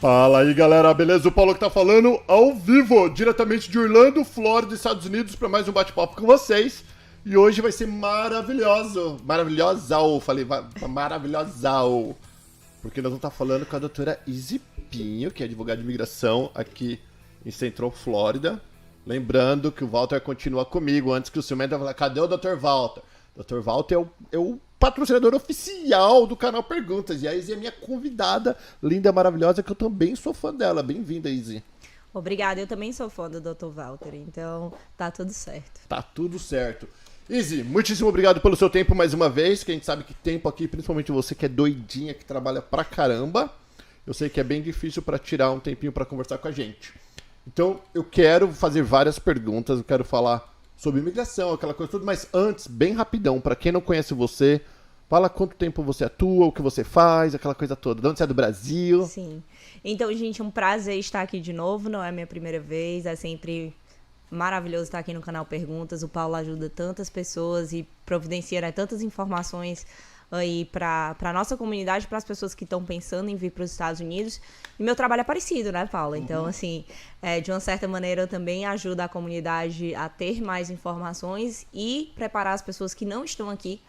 Fala aí, galera, beleza? O Paulo que tá falando ao vivo, diretamente de Orlando, Flórida, Estados Unidos, para mais um bate-papo com vocês. E hoje vai ser maravilhoso, maravilhosal, falei maravilhosal, porque nós vamos estar falando com a doutora Izzy Pinho, que é advogada de imigração aqui em Central Flórida. Lembrando que o Walter continua comigo, antes que o ciumento vai falar, cadê o Dr. Walter? Dr. Walter é o patrocinador oficial do canal Perguntas. E a Izzy é minha convidada, linda, maravilhosa, que eu também sou fã dela. Bem-vinda, Izzy. Obrigada, eu também sou fã do Dr. Walter, então tá tudo certo. Tá tudo certo. Izzy, muitíssimo obrigado pelo seu tempo mais uma vez, que a gente sabe que tempo aqui, principalmente você que é doidinha, que trabalha pra caramba, eu sei que é bem difícil pra tirar um tempinho pra conversar com a gente. Então, eu quero fazer várias perguntas, eu quero falar sobre imigração, aquela coisa toda, mas antes, bem rapidão, pra quem não conhece você, fala quanto tempo você atua, o que você faz, aquela coisa toda. De onde você é do Brasil? Sim. Então, gente, é um prazer estar aqui de novo, não é a minha primeira vez, é sempre maravilhoso estar aqui no canal Perguntas. O Paulo ajuda tantas pessoas e providencia, né, tantas informações aí para a nossa comunidade, para as pessoas que estão pensando em vir para os Estados Unidos. E meu trabalho é parecido, né, Paulo? Então, assim, de uma certa maneira eu também ajudo a comunidade a ter mais informações e preparar as pessoas que não estão aqui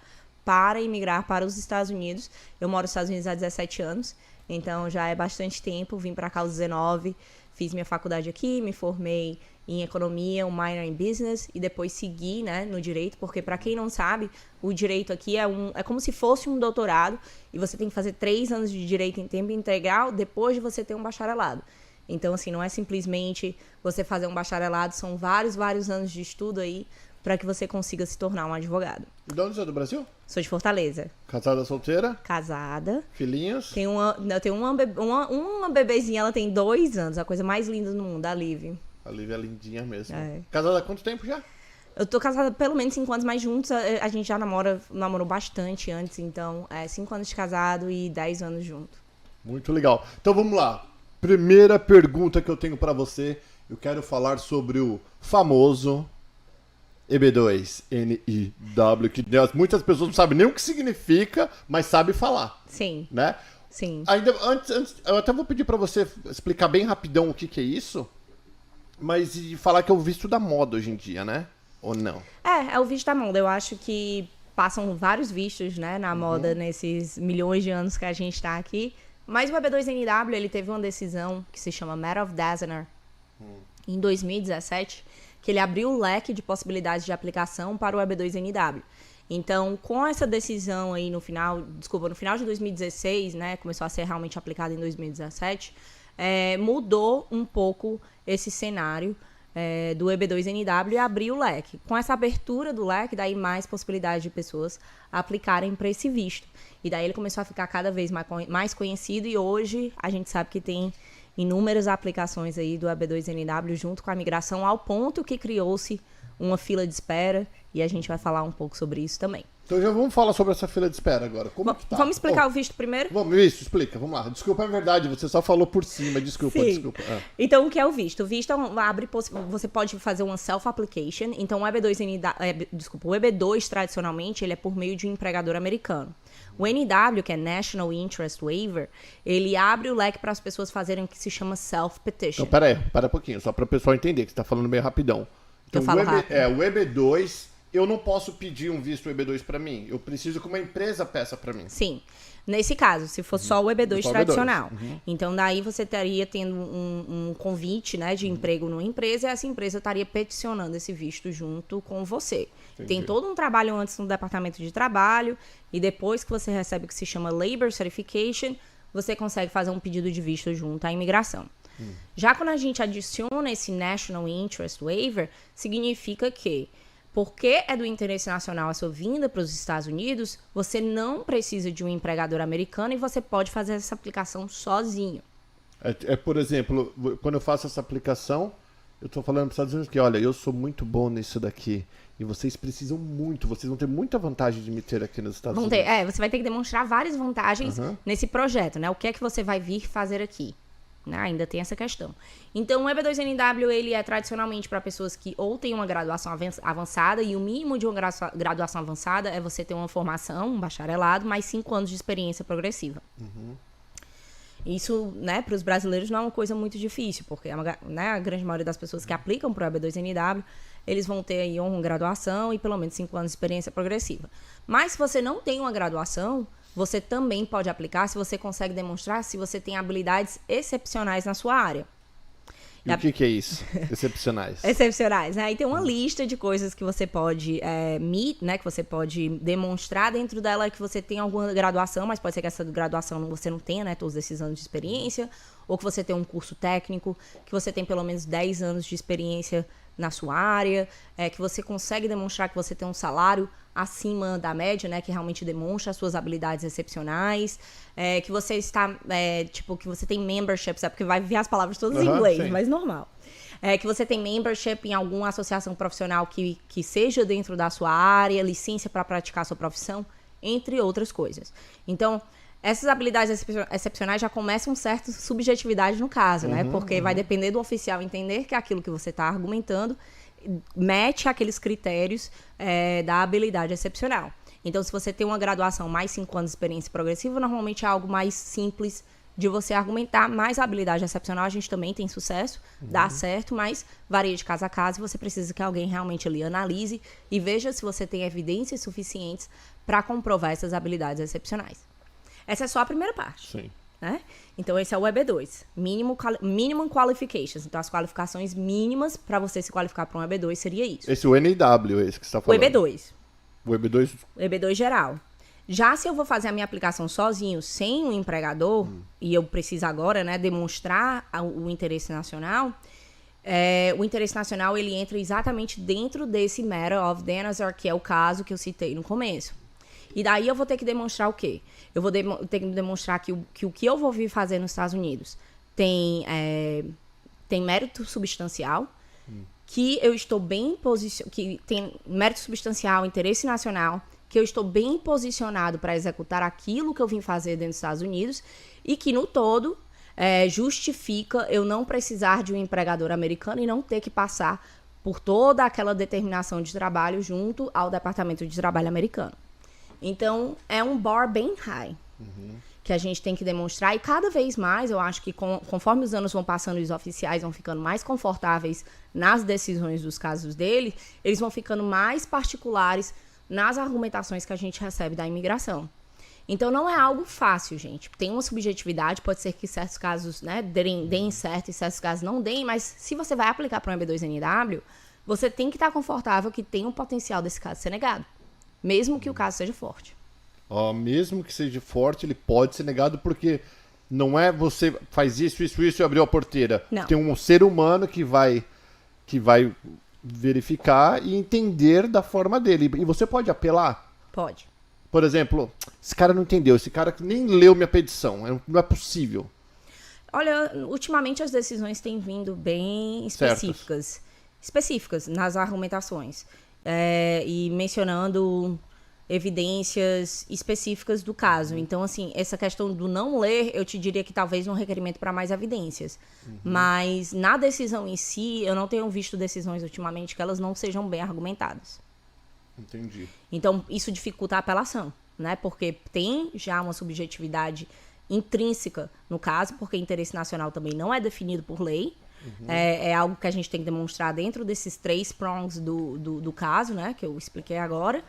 para imigrar para os Estados Unidos. Eu moro nos Estados Unidos há 17 anos, então já é bastante tempo. Vim para cá aos 19, fiz minha faculdade aqui, me formei em economia, um minor em business, e depois segui, né, no direito, porque para quem não sabe, o direito aqui é como se fosse um doutorado, e você tem que fazer 3 anos de direito em tempo integral depois de você ter um bacharelado. Então, assim, não é simplesmente você fazer um bacharelado, são vários anos de estudo aí para que você consiga se tornar um advogado. De onde você é do Brasil? Sou de Fortaleza. Casada, solteira? Casada. Filhinhos? Eu tenho uma bebezinha, ela tem 2 anos, a coisa mais linda do mundo, a Liv. A Lívia é lindinha mesmo. É. Casada há quanto tempo já? Eu tô casada há pelo menos 5 anos, mas juntos a gente já namorou bastante antes, então 5 anos de casado e 10 anos junto. Muito legal. Então vamos lá. Primeira pergunta que eu tenho pra você, eu quero falar sobre o famoso EB2, NIW, que muitas pessoas não sabem nem o que significa, mas sabem falar. Sim. Né? Sim. Ainda antes, eu até vou pedir pra você explicar bem rapidão o que é isso, mas e falar que é o visto da moda hoje em dia, né? Ou não? É o visto da moda. Eu acho que passam vários vistos, né, na moda nesses milhões de anos que a gente tá aqui. Mas o EB2NW, ele teve uma decisão que se chama Matter of Designer em 2017, que ele abriu o leque de possibilidades de aplicação para o EB2NW. Então, com essa decisão aí no final de 2016, né, começou a ser realmente aplicada em 2017, mudou um pouco esse cenário do EB2NW e abriu o leque. Com essa abertura do leque, daí mais possibilidade de pessoas aplicarem para esse visto. E daí ele começou a ficar cada vez mais conhecido e hoje a gente sabe que tem inúmeras aplicações aí do EB2NW junto com a migração, ao ponto que criou-se uma fila de espera, e a gente vai falar um pouco sobre isso também. Então já vamos falar sobre essa fila de espera agora. Como que tá? Vamos explicar o visto primeiro? Vamos, isso, explica, vamos lá. Desculpa, é verdade, você só falou por cima, desculpa. Então, o que é o visto? O visto você pode fazer uma self-application, então o EB2 tradicionalmente, ele é por meio de um empregador americano. O NW, que é National Interest Waiver, ele abre o leque para as pessoas fazerem o que se chama self-petition. Então, para um pouquinho, só para o pessoal entender, que você está falando bem rapidão. Então, eu falo rápido. O EB2, eu não posso pedir um visto EB2 para mim. Eu preciso que uma empresa peça para mim. Sim. Nesse caso, se for só o EB2 Só o tradicional. EB2. Então, daí você estaria tendo um convite, né, de emprego numa empresa e essa empresa estaria peticionando esse visto junto com você. Entendi. Tem todo um trabalho antes no departamento de trabalho e depois que você recebe o que se chama Labor Certification, você consegue fazer um pedido de visto junto à imigração. Já quando a gente adiciona esse National Interest Waiver, significa que, porque é do interesse nacional a sua vinda para os Estados Unidos, você não precisa de um empregador americano e você pode fazer essa aplicação sozinho. Por exemplo, quando eu faço essa aplicação, eu estou falando para os Estados Unidos que, olha, eu sou muito bom nisso daqui e vocês precisam muito, vocês vão ter muita vantagem de me ter aqui nos Estados Unidos. Você vai ter que demonstrar várias vantagens nesse projeto, né? O que é que você vai vir fazer aqui? Né? Ainda tem essa questão. Então, o EB2NW, ele é tradicionalmente para pessoas que ou têm uma graduação avançada, e o mínimo de uma graduação avançada é você ter uma formação, um bacharelado, mais 5 anos de experiência progressiva. Isso, né, para os brasileiros não é uma coisa muito difícil, porque né, a grande maioria das pessoas que aplicam para o EB2NW, eles vão ter aí uma graduação e pelo menos 5 anos de experiência progressiva. Mas se você não tem uma graduação, você também pode aplicar se você consegue demonstrar se você tem habilidades excepcionais na sua área. E o que é isso? Excepcionais. Excepcionais, né? Aí tem uma lista de coisas que você pode né? Que você pode demonstrar dentro dela que você tem alguma graduação, mas pode ser que essa graduação você não tenha, né? Todos esses anos de experiência, ou que você tem um curso técnico, que você tem pelo menos 10 anos de experiência na sua área, que você consegue demonstrar que você tem um salário acima da média, né, que realmente demonstra as suas habilidades excepcionais, que você está, que você tem membership, sabe, porque vai vir as palavras todas em inglês, sim. Mas normal. Que você tem membership em alguma associação profissional que seja dentro da sua área, licença para praticar a sua profissão, entre outras coisas. Então, essas habilidades excepcionais já começam certa subjetividade no caso, né? Porque vai depender do oficial entender que aquilo que você está argumentando mete aqueles critérios da habilidade excepcional. Então, se você tem uma graduação mais 5 anos de experiência progressiva, normalmente é algo mais simples de você argumentar. Mais a habilidade excepcional a gente também tem sucesso, dá certo, mas varia de caso a caso e você precisa que alguém realmente ali analise e veja se você tem evidências suficientes para comprovar essas habilidades excepcionais. Essa é só a primeira parte. Sim. Né? Então, esse é o EB2. Minimum Qualifications. Então, as qualificações mínimas para você se qualificar para um EB2 seria isso. Esse é o NW, esse que você está falando. O EB2. O EB2? O EB2 geral. Já se eu vou fazer a minha aplicação sozinho, sem um empregador, e eu preciso agora, né, demonstrar o interesse nacional, o interesse nacional ele entra exatamente dentro desse Matter of Dinosaur, que é o caso que eu citei no começo. E daí eu vou ter que demonstrar o quê? Eu vou ter que demonstrar que o que eu vou vir fazer nos Estados Unidos tem mérito substancial, que eu estou bem posicionado, que tem mérito substancial, interesse nacional, que eu estou bem posicionado para executar aquilo que eu vim fazer dentro dos Estados Unidos e que, no todo, justifica eu não precisar de um empregador americano e não ter que passar por toda aquela determinação de trabalho junto ao Departamento de Trabalho americano. Então, é um bar bem high que a gente tem que demonstrar. E cada vez mais, eu acho que conforme os anos vão passando e os oficiais vão ficando mais confortáveis nas decisões dos casos dele, eles vão ficando mais particulares nas argumentações que a gente recebe da imigração. Então, não é algo fácil, gente. Tem uma subjetividade, pode ser que certos casos, né, deem certo e certos casos não deem, mas se você vai aplicar para um EB2NW, você tem que estar confortável que tem um potencial desse caso ser negado. Mesmo que o caso seja forte. Mesmo que seja forte, ele pode ser negado porque não é você faz isso e abriu a porteira. Não. Tem um ser humano que vai verificar e entender da forma dele. E você pode apelar? Pode. Por exemplo, esse cara não entendeu, esse cara nem leu minha petição, não é possível. Olha, ultimamente as decisões têm vindo bem específicas nas argumentações. E mencionando evidências específicas do caso. Então, assim, essa questão do não ler, eu te diria que talvez um requerimento para mais evidências. Mas na decisão em si, eu não tenho visto decisões ultimamente que elas não sejam bem argumentadas. Entendi. Então, isso dificulta a apelação, né? Porque tem já uma subjetividade intrínseca no caso, porque interesse nacional também não é definido por lei. É algo que a gente tem que demonstrar dentro desses 3 prongs do caso, né? Que eu expliquei agora.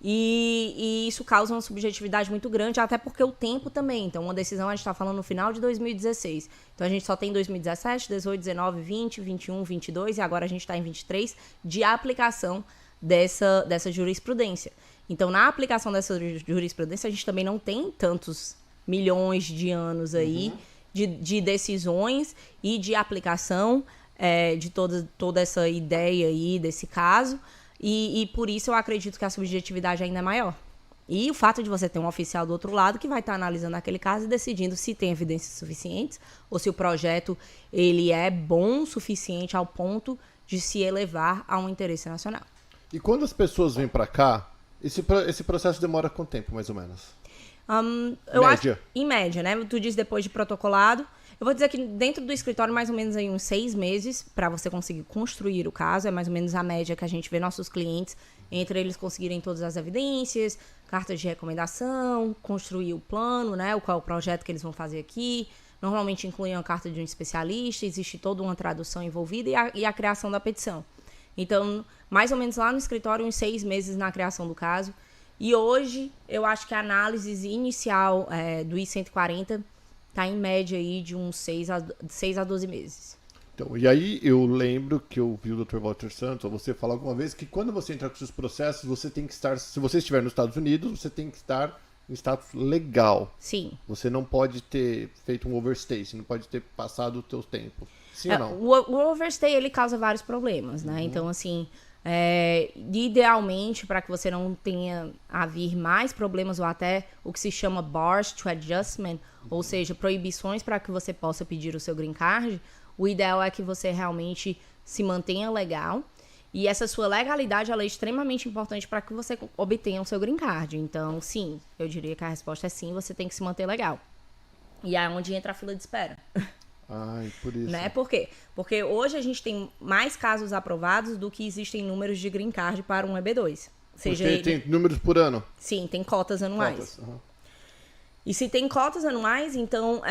E isso causa uma subjetividade muito grande, até porque o tempo também. Então, uma decisão a gente está falando no final de 2016. Então, a gente só tem 2017, 18, 19, 20, 21, 22 e agora a gente está em 23 de aplicação dessa jurisprudência. Então, na aplicação dessa jurisprudência, a gente também não tem tantos milhões de anos aí de decisões e de aplicação de toda essa ideia aí desse caso. E por isso eu acredito que a subjetividade ainda é maior. E o fato de você ter um oficial do outro lado que vai estar analisando aquele caso e decidindo se tem evidências suficientes ou se o projeto ele é bom o suficiente ao ponto de se elevar a um interesse nacional. E quando as pessoas vêm para cá, esse processo demora quanto tempo, mais ou menos? Eu acho, em média, né? Tu diz depois de protocolado. Eu vou dizer que dentro do escritório, mais ou menos aí uns 6 meses para você conseguir construir o caso. É mais ou menos a média que a gente vê nossos clientes, entre eles conseguirem todas as evidências, cartas de recomendação, construir o plano, né? Qual é o projeto que eles vão fazer aqui, normalmente inclui uma carta de um especialista, existe toda uma tradução envolvida e a criação da petição. Então, mais ou menos lá no escritório, uns 6 meses na criação do caso. E hoje, eu acho que a análise inicial do I-140 está em média aí de uns 6 a 12 meses. Então, e aí eu lembro que eu vi o Dr. Walter Santos, ou você falar alguma vez, que quando você entrar com seus processos, você tem que estar, se você estiver nos Estados Unidos, você tem que estar em status legal. Sim. Você não pode ter feito um overstay, você não pode ter passado o teu tempo. Sim ou não? O overstay, ele causa vários problemas, né? Então, assim, idealmente, para que você não tenha a vir mais problemas ou até o que se chama bars to adjustment, ou seja, proibições para que você possa pedir o seu green card, o ideal é que você realmente se mantenha legal. E essa sua legalidade, ela é extremamente importante para que você obtenha o seu green card. Então, sim, eu diria que a resposta é sim, você tem que se manter legal. E é onde entra a fila de espera. Ai, por isso. Né? Por quê? Porque hoje a gente tem mais casos aprovados do que existem números de green card para um EB2. Seja ele... Tem números por ano? Sim, tem cotas anuais. Cotas, uhum. E se tem cotas anuais, então,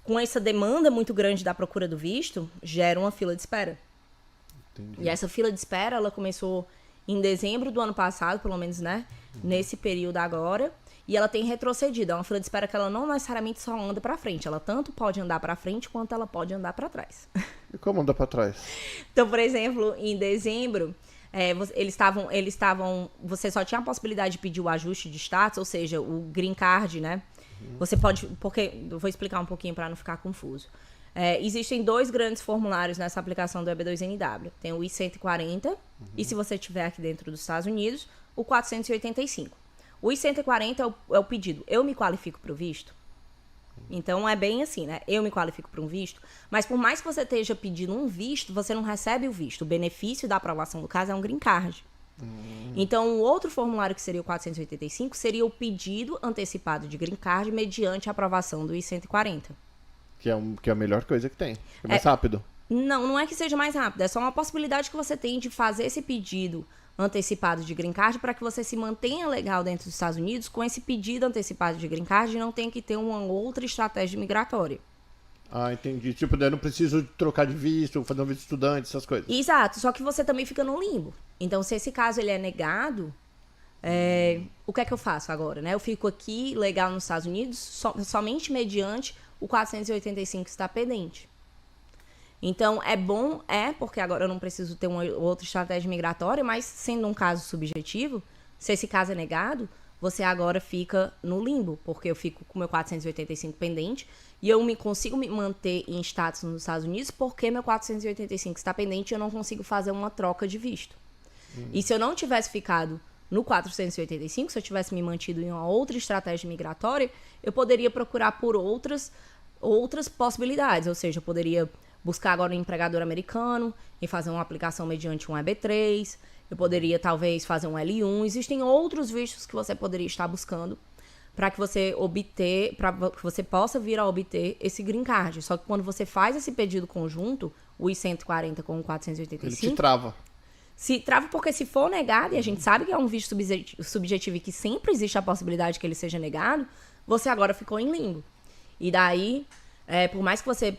com essa demanda muito grande da procura do visto, gera uma fila de espera. Entendi. E essa fila de espera, ela começou em dezembro do ano passado, pelo menos, né? Nesse período agora. E ela tem retrocedido. É uma fila de espera que ela não necessariamente só anda pra frente. Ela tanto pode andar pra frente, quanto ela pode andar pra trás. E como andar pra trás? Então, por exemplo, em dezembro, eles estavam... Você só tinha a possibilidade de pedir o ajuste de status, ou seja, o green card, né? Você pode... Porque eu vou explicar um pouquinho pra não ficar confuso. Existem 2 grandes formulários nessa aplicação do EB2NW. Tem o I-140 e, se você estiver aqui dentro dos Estados Unidos, o 485. O I-140 é o pedido. Eu me qualifico para o visto? Então, é bem assim, né? Eu me qualifico para um visto, mas por mais que você esteja pedindo um visto, você não recebe o visto. O benefício da aprovação do caso é um green card. Então, o outro formulário, que seria o 485, seria o pedido antecipado de green card mediante a aprovação do I-140. Que é a melhor coisa que tem. É mais rápido. Não é que seja mais rápido. É só uma possibilidade que você tem de fazer esse pedido antecipado de green card para que você se mantenha legal dentro dos Estados Unidos com esse pedido antecipado de green card e não tenha que ter uma outra estratégia migratória. Ah, entendi. Tipo, daí eu não preciso trocar de visto, fazer um visto estudante, essas coisas. Exato, só que você também fica no limbo. Então, se esse caso ele é negado, o que é que eu faço agora, né? Eu fico aqui legal nos Estados Unidos somente mediante o 485 que está pendente. Então, é bom, porque agora eu não preciso ter uma outra estratégia migratória, mas sendo um caso subjetivo, se esse caso é negado, você agora fica no limbo, porque eu fico com meu 485 pendente e eu consigo me manter em status nos Estados Unidos porque meu 485 está pendente e eu não consigo fazer uma troca de visto. E se eu não tivesse ficado no 485, se eu tivesse me mantido em uma outra estratégia migratória, eu poderia procurar por outras possibilidades, ou seja, eu poderia buscar agora um empregador americano e fazer uma aplicação mediante um EB3. Eu poderia, talvez, fazer um L1. Existem outros vistos que você poderia estar buscando para que você possa vir a obter esse green card. Só que quando você faz esse pedido conjunto, o I-140 com o 485... Ele te trava. Se trava porque se for negado, e a gente sabe que é um visto subjetivo e que sempre existe a possibilidade que ele seja negado, você agora ficou em limbo. E daí... por mais que você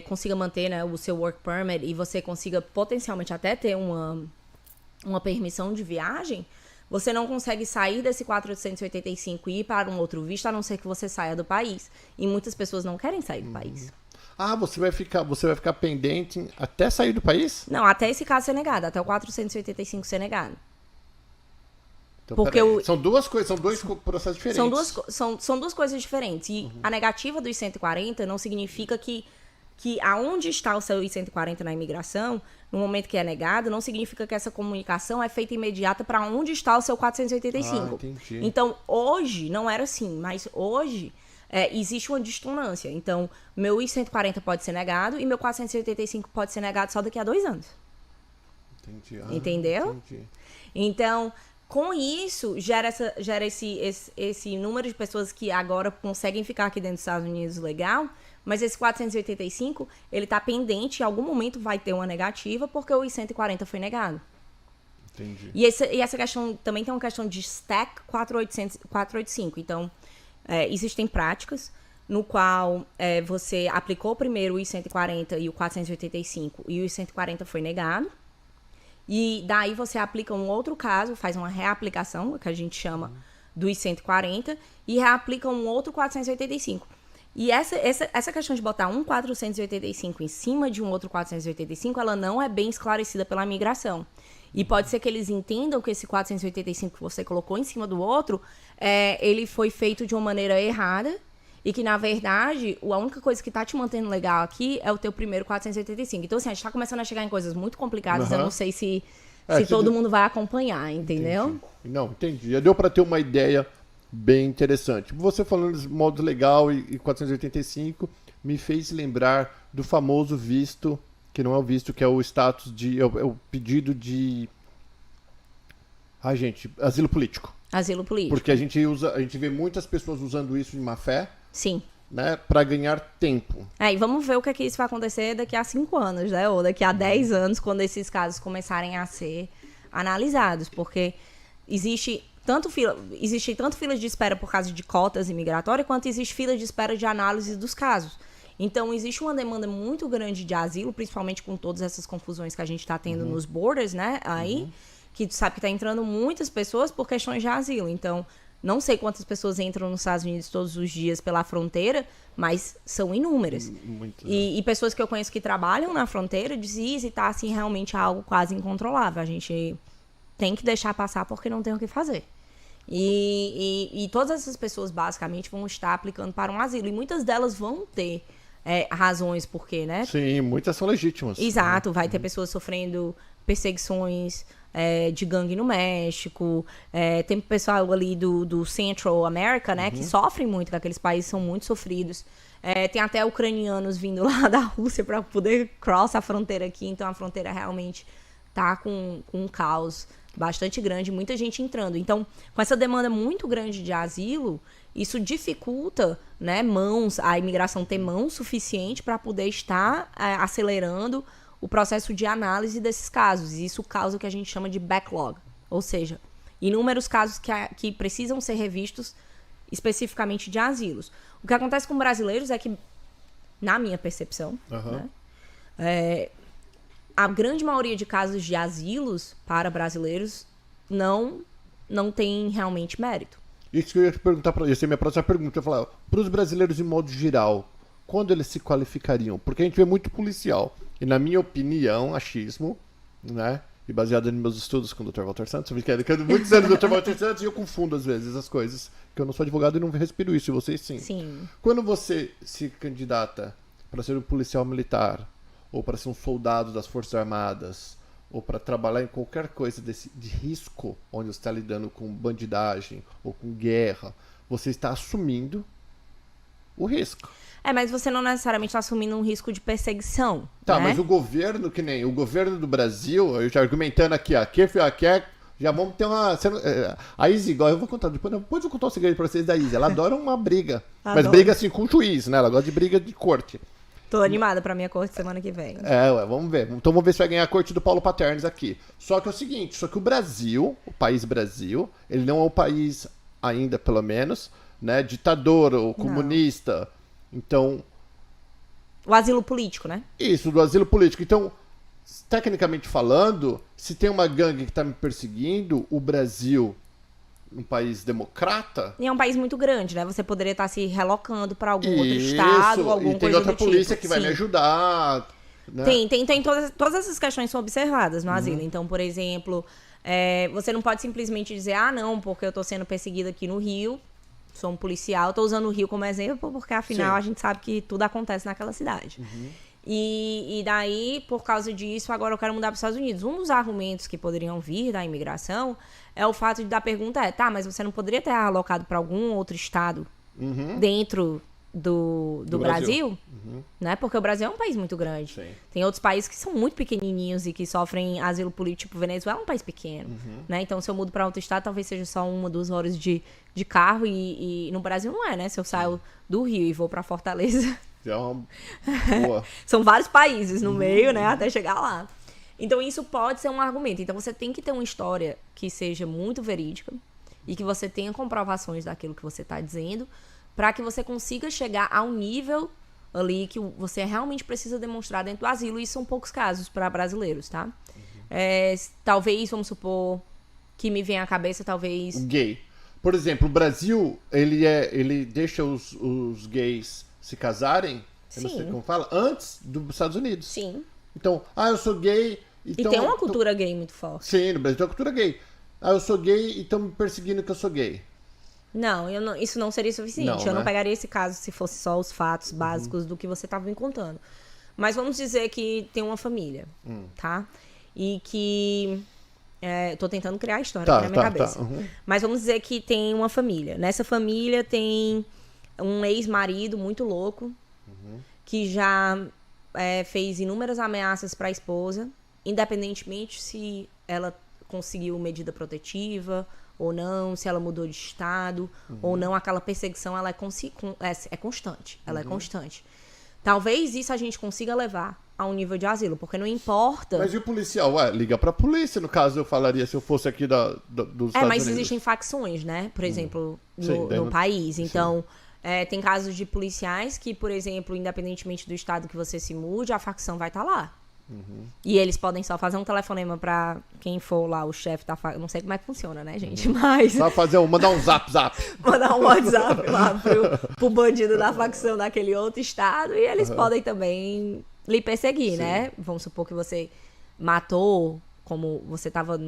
consiga manter, né, o seu work permit e você consiga potencialmente até ter uma permissão de viagem, você não consegue sair desse 485 e ir para um outro visto, a não ser que você saia do país. E muitas pessoas não querem sair do país. Ah, você vai ficar pendente até sair do país? Não, até esse caso ser negado, até o 485 ser negado. Então, porque são duas coisas, são dois processos diferentes. São duas coisas diferentes. E a negativa do I-140 não significa que aonde está o seu I-140 na imigração, no momento que é negado, não significa que essa comunicação é feita imediata para onde está o seu 485. Ah, entendi. Então, hoje, não era assim, mas hoje existe uma dissonância. Então, meu I-140 pode ser negado e meu 485 pode ser negado só daqui a 2 anos. Entendi. Entendeu? Entendi. Então... Com isso, gera esse número de pessoas que agora conseguem ficar aqui dentro dos Estados Unidos legal, mas esse 485, ele tá pendente, em algum momento vai ter uma negativa, porque o I-140 foi negado. Entendi. E essa questão, também tem uma questão de stack 485. Então, existem práticas, no qual você aplicou primeiro o I-140 e o 485 e o I-140 foi negado. E daí você aplica um outro caso, faz uma reaplicação, que a gente chama do I-140, e reaplica um outro 485. E essa questão de botar um 485 em cima de um outro 485, ela não é bem esclarecida pela imigração. E pode ser que eles entendam que esse 485 que você colocou em cima do outro, ele foi feito de uma maneira errada, e que, na verdade, a única coisa que tá te mantendo legal aqui é o teu primeiro 485. Então, assim, a gente tá começando a chegar em coisas muito complicadas, eu não sei se todo mundo vai acompanhar, entendeu? Entendi. Não, entendi. Já deu para ter uma ideia bem interessante. Você falando de modo legal e 485 me fez lembrar do famoso visto, que não é o visto, que é o status é o pedido de asilo político. Asilo político. Porque a gente vê muitas pessoas usando isso de má fé. Sim. Né, para ganhar tempo. E vamos ver o que isso vai acontecer daqui a 5 anos, né? Ou daqui a 10 anos, quando esses casos começarem a ser analisados. Porque existe tanto filas de espera por causa de cotas imigratórias, quanto existe fila de espera de análise dos casos. Então, existe uma demanda muito grande de asilo, principalmente com todas essas confusões que a gente está tendo nos borders, né? Aí, que tu sabe que está entrando muitas pessoas por questões de asilo. Então, não sei quantas pessoas entram nos Estados Unidos todos os dias pela fronteira, mas são inúmeras. Muito, e pessoas que eu conheço que trabalham na fronteira dizem isso e tá assim, realmente algo quase incontrolável. A gente tem que deixar passar porque não tem o que fazer. E todas essas pessoas, basicamente, vão estar aplicando para um asilo. E muitas delas vão ter razões porque, né? Sim, muitas são legítimas. Exato, vai ter pessoas sofrendo perseguições de gangue no México, tem pessoal ali do Central America, né, que sofrem muito, que aqueles países são muito sofridos. Tem até ucranianos vindo lá da Rússia para poder crossar a fronteira aqui, então a fronteira realmente tá com um caos bastante grande, muita gente entrando. Então, com essa demanda muito grande de asilo, isso dificulta, né, a imigração ter mãos suficiente para poder estar acelerando o processo de análise desses casos. E isso causa o que a gente chama de backlog. Ou seja, inúmeros casos que precisam ser revistos especificamente de asilos. O que acontece com brasileiros é que, na minha percepção, né, a grande maioria de casos de asilos para brasileiros não tem realmente mérito. Isso que eu ia te perguntar, essa é a minha próxima pergunta. Eu falar, para os brasileiros de modo geral, quando eles se qualificariam? Porque a gente vê muito policial. E na minha opinião, achismo, né? E baseado nos meus estudos com o Dr. Walter Santos, porque muitos anos do Dr. Walter Santos e eu confundo às vezes as coisas, que eu não sou advogado e não respiro isso, e vocês sim. Sim. Quando você se candidata para ser um policial militar, ou para ser um soldado das Forças Armadas, ou para trabalhar em qualquer coisa de risco, onde você está lidando com bandidagem ou com guerra, você está assumindo o risco. Mas você não necessariamente está assumindo um risco de perseguição. Tá, né? mas o governo, que nem o governo do Brasil, eu já argumentando aqui, já vamos ter uma... A Izzy, eu vou contar, depois eu vou contar um segredo pra vocês da Izzy, ela adora uma briga, mas briga assim com o juiz, né? Ela gosta de briga de corte. Tô animada pra minha corte semana que vem. Vamos ver. Então vamos ver se vai ganhar a corte do Paulo Paternes aqui. Só que é o seguinte, o Brasil, o país Brasil, ele não é um país ainda, pelo menos, né, ditador ou comunista. Então... O asilo político, né? Isso, do asilo político. Então, tecnicamente falando, se tem uma gangue que tá me perseguindo, o Brasil, um país democrata... E é um país muito grande, né? Você poderia estar se relocando para algum outro estado, ou alguma coisa do tipo. E tem outra polícia que vai me ajudar. Né? Tem todas essas questões são observadas no asilo. Então, por exemplo, você não pode simplesmente dizer, não, porque eu tô sendo perseguido aqui no Rio, sou um policial, tô usando o Rio como exemplo, porque afinal a gente sabe que tudo acontece naquela cidade. E daí, por causa disso, agora eu quero mudar para os Estados Unidos. Um dos argumentos que poderiam vir da imigração é o fato da pergunta mas você não poderia ter alocado para algum outro estado dentro do Brasil? Né? Porque o Brasil é um país muito grande. Sim. Tem outros países que são muito pequenininhos e que sofrem asilo político, tipo Venezuela é um país pequeno. Né? Então, se eu mudo para outro estado, talvez seja só 1-2 horas de carro e no Brasil não é, né? Se eu saio do Rio e vou para Fortaleza... É uma boa. São vários países no meio, né? Até chegar lá. Então, isso pode ser um argumento. Então, você tem que ter uma história que seja muito verídica e que você tenha comprovações daquilo que você está dizendo, para que você consiga chegar ao nível ali que você realmente precisa demonstrar dentro do asilo. E são poucos casos para brasileiros, tá? Talvez, vamos supor, que me vem à cabeça, talvez... O gay. Por exemplo, o Brasil, ele deixa os gays se casarem, eu não sei como fala, antes dos Estados Unidos. Sim. Então, eu sou gay... Então, e tem uma cultura gay muito forte. Sim, no Brasil tem uma cultura gay. Eu sou gay e estão me perseguindo que eu sou gay. Não, isso não seria suficiente. Eu não pegaria esse caso se fosse só os fatos básicos do que você estava me contando. Mas vamos dizer que tem uma família, tá? E que... tô tentando criar a história aqui na minha cabeça. Mas vamos dizer que tem uma família. Nessa família tem um ex-marido muito louco, que já fez inúmeras ameaças para a esposa, independentemente se ela conseguiu medida protetiva ou não, se ela mudou de estado ou não. Aquela perseguição ela é constante. Ela é constante. Talvez isso a gente consiga levar a um nível de asilo, porque não importa... Mas e o policial? Liga pra polícia, no caso eu falaria, se eu fosse aqui dos Estados mas Unidos. existem facções, né? Por exemplo, no país. Então, tem casos de policiais que, por exemplo, independentemente do estado que você se mude, a facção vai estar lá. E eles podem só fazer um telefonema pra quem for lá, o chefe da facção. Não sei como é que funciona, né, gente? Mas... Só mandar um zap. Mandar um WhatsApp lá pro bandido da facção daquele outro estado. E eles podem também lhe perseguir, né? Vamos supor que você matou, como você estava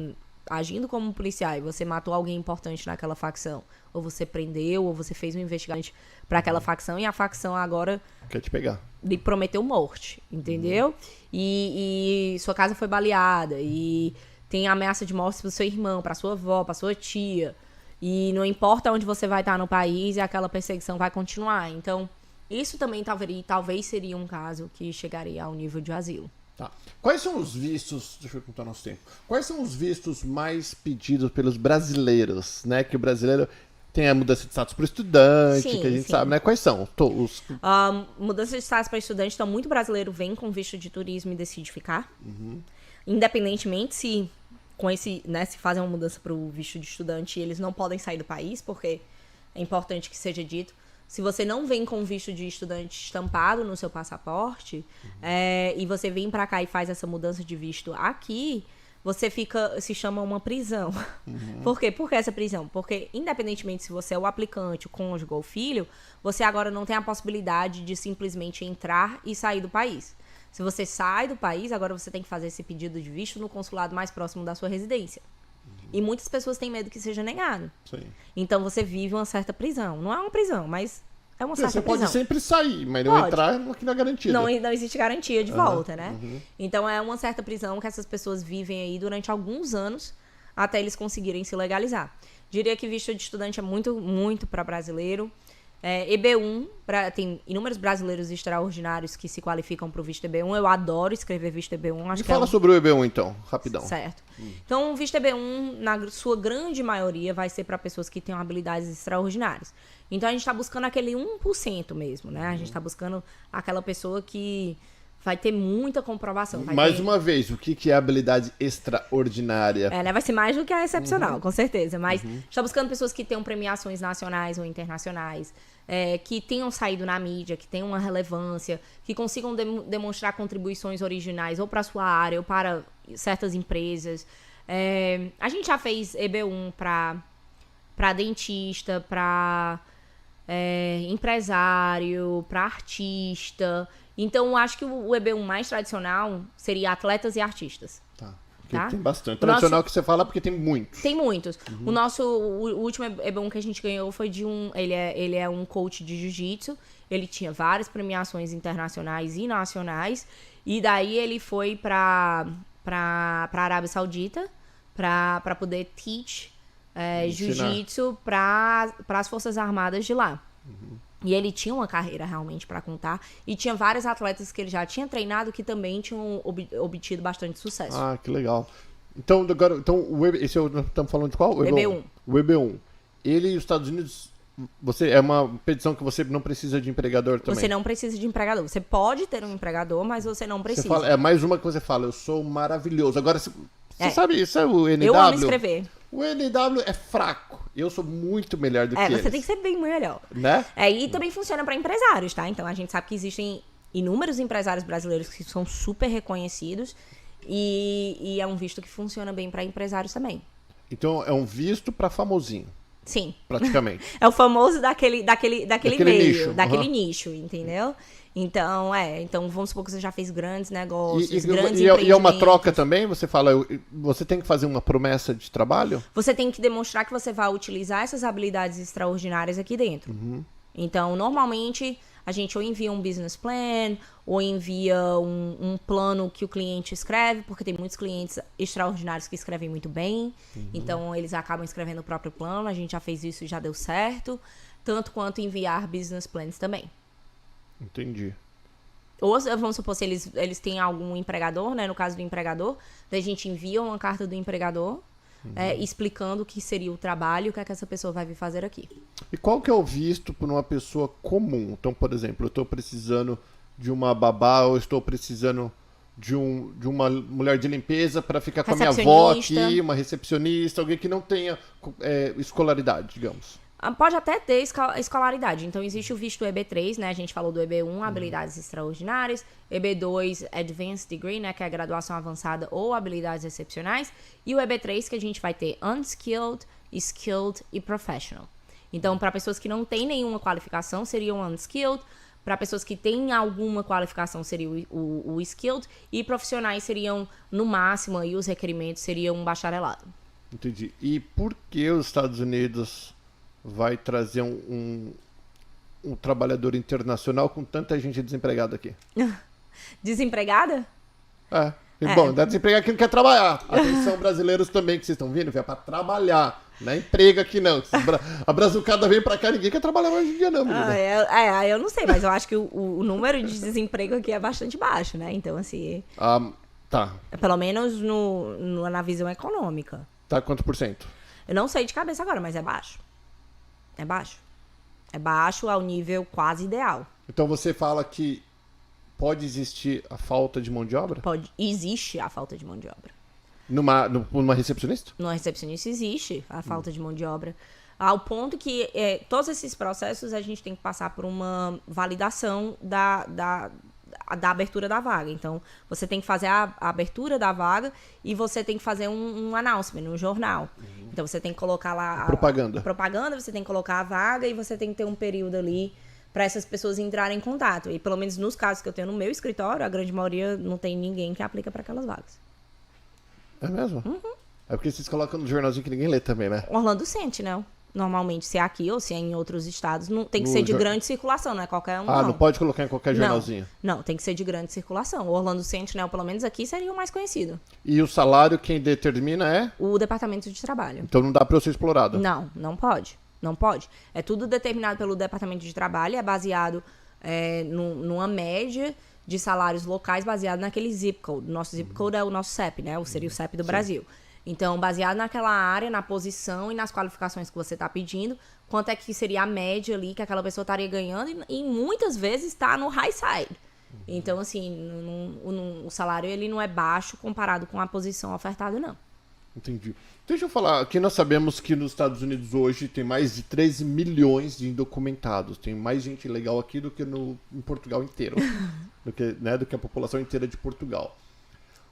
agindo como policial, e você matou alguém importante naquela facção. Ou você prendeu, ou você fez um investigante para aquela facção, e a facção agora... quer te pegar. Lhe prometeu morte, entendeu? E sua casa foi baleada, e tem ameaça de morte pro seu irmão, pra sua avó, pra sua tia. E não importa onde você vai estar no país, aquela perseguição vai continuar. Então, isso também talvez seria um caso que chegaria ao nível de asilo. Tá. Quais são os vistos, deixa eu contar nosso tempo, quais são os vistos mais pedidos pelos brasileiros, né? Que o brasileiro tem a mudança de status para estudante, que a gente sabe, né? Quais são os... Mudança de status para estudante, então muito brasileiro vem com visto de turismo e decide ficar. Independentemente se com esse, né, se fazem uma mudança para o visto de estudante, eles não podem sair do país, porque é importante que seja dito. Se você não vem com visto de estudante estampado no seu passaporte, e você vem para cá e faz essa mudança de visto aqui, você se chama uma prisão. Por quê? Por que essa prisão? Porque, independentemente se você é o aplicante, o cônjuge ou o filho, você agora não tem a possibilidade de simplesmente entrar e sair do país. Se você sai do país, agora você tem que fazer esse pedido de visto no consulado mais próximo da sua residência. E muitas pessoas têm medo que seja negado. Sim. Então você vive uma certa prisão. Não é uma prisão, mas é uma certa prisão. Você pode sempre sair, mas não entrar aqui na garantia. Não existe garantia de volta, né? Então é uma certa prisão que essas pessoas vivem aí durante alguns anos até eles conseguirem se legalizar. Diria que visto de estudante é muito, muito para brasileiro. EB1, tem inúmeros brasileiros extraordinários que se qualificam para o visto EB1. Eu adoro escrever visto EB1. Fala sobre o EB1 então, rapidão. Certo. Então o visto EB1, na sua grande maioria, vai ser para pessoas que tenham habilidades extraordinárias. Então a gente está buscando aquele 1% mesmo, né? A gente está buscando aquela pessoa que vai ter muita comprovação. Mais uma vez, o que é habilidade extraordinária? Né? Vai ser mais do que a excepcional, com certeza. Mas a gente está buscando pessoas que tenham premiações nacionais ou internacionais, que tenham saído na mídia, que tenham uma relevância, que consigam demonstrar contribuições originais ou para a sua área ou para certas empresas. A gente já fez EB1 para dentista, para empresário, para artista. Então, acho que o EB1 mais tradicional seria atletas e artistas. Tá? Tem bastante. Tradicional que você fala porque tem muitos. Tem muitos. O último EB1 que a gente ganhou foi de ele é um coach de jiu-jitsu. Ele tinha várias premiações internacionais e nacionais. E daí ele foi para Arábia Saudita para poder teach jiu-jitsu para as Forças Armadas de lá. E ele tinha uma carreira realmente para contar. E tinha vários atletas que ele já tinha treinado que também tinham obtido bastante sucesso. Ah, que legal. Então, agora, esse nós estamos falando de qual? O EB1. O EB1. Ele e os Estados Unidos, é uma petição que você não precisa de empregador também? Você não precisa de empregador. Você pode ter um empregador, mas você não precisa. Você fala, é mais uma que você fala, eu sou maravilhoso. Agora, você sabe, isso é o NW? Eu amo escrever. O NW é fraco. Eu sou muito melhor do que eles. Você tem que ser bem melhor. Né? E também funciona para empresários, tá? Então a gente sabe que existem inúmeros empresários brasileiros que são super reconhecidos e é um visto que funciona bem para empresários também. Então é um visto para famosinho. Sim. Praticamente. É o famoso daquele meio, nicho. daquele nicho, entendeu? Então, então vamos supor que você já fez grandes negócios, grandes e é uma empreendimentos. troca também? Você fala, você tem que fazer uma promessa de trabalho? Você tem que demonstrar que você vai utilizar essas habilidades extraordinárias aqui dentro. Então, normalmente, a gente ou envia um business plan, ou envia um plano que o cliente escreve, porque tem muitos clientes extraordinários que escrevem muito bem. Então, eles acabam escrevendo o próprio plano. A gente já fez isso e já deu certo. Tanto quanto enviar business plans também. Entendi. Ou, vamos supor, se eles têm algum empregador, né? No caso do empregador, daí a gente envia uma carta do empregador explicando o que seria o trabalho e o que é que essa pessoa vai vir fazer aqui. E qual que é o visto por uma pessoa comum? Então, por exemplo, eu estou precisando de uma babá ou estou precisando de uma mulher de limpeza para ficar com a minha avó aqui, uma recepcionista, alguém que não tenha escolaridade, digamos. Pode até ter escolaridade. Então, existe o visto EB3, né? A gente falou do EB1, habilidades extraordinárias. EB2, Advanced Degree, né? Que é a graduação avançada ou habilidades excepcionais. E o EB3, que a gente vai ter Unskilled, Skilled e Professional. Então, para pessoas que não têm nenhuma qualificação, seria o Unskilled. Para pessoas que têm alguma qualificação, seria o Skilled. E profissionais seriam, no máximo, aí os requerimentos seriam um bacharelado. Entendi. E por que os Estados Unidos vai trazer um trabalhador internacional com tanta gente desempregada aqui? Desempregada? Bom, desempregado que não quer trabalhar. Atenção, brasileiros também que vocês estão vindo, é para trabalhar. Não é emprego aqui não. A brazucada vem pra cá, ninguém quer trabalhar mais hoje em dia não, menina. Eu não sei, mas eu acho que o número de desemprego aqui é bastante baixo, né? Então, assim... Tá. Pelo menos na visão econômica. Tá, quanto por cento? Eu não sei de cabeça agora, mas é baixo. É baixo. É baixo ao nível quase ideal. Então você fala que pode existir a falta de mão de obra? Existe a falta de mão de obra. Numa recepcionista? Numa recepcionista existe a falta de mão de obra. Ao ponto que todos esses processos a gente tem que passar por uma validação da abertura da vaga. Então, você tem que fazer a abertura da vaga e você tem que fazer um announcement no jornal. Então, você tem que colocar lá... Propaganda, você tem que colocar a vaga e você tem que ter um período ali para essas pessoas entrarem em contato. E, pelo menos nos casos que eu tenho no meu escritório, a grande maioria não tem ninguém que aplica para aquelas vagas. É mesmo? É porque vocês colocam no jornalzinho que ninguém lê também, né? Orlando Sentinel. Normalmente, se é aqui ou se é em outros estados, não tem que ser de grande circulação, não é qualquer um, não. Não pode colocar em qualquer jornalzinho? Não, tem que ser de grande circulação. O Orlando Sentinel, pelo menos aqui, seria o mais conhecido. E o salário, quem determina é? O Departamento de Trabalho. Então não dá para eu ser explorado? Não pode. Não pode. É tudo determinado pelo Departamento de Trabalho, é baseado numa média de salários locais baseado naquele zip code. Nosso zip code é o nosso CEP, né? Seria o CEP do Brasil. Então, baseado naquela área, na posição e nas qualificações que você está pedindo, quanto é que seria a média ali que aquela pessoa estaria ganhando e muitas vezes está no high side. Então, assim, o salário ele não é baixo comparado com a posição ofertada, não. Entendi. Deixa eu falar, aqui nós sabemos que nos Estados Unidos hoje tem mais de 13 milhões de indocumentados. Tem mais gente legal aqui do que em Portugal inteiro. do que a população inteira de Portugal.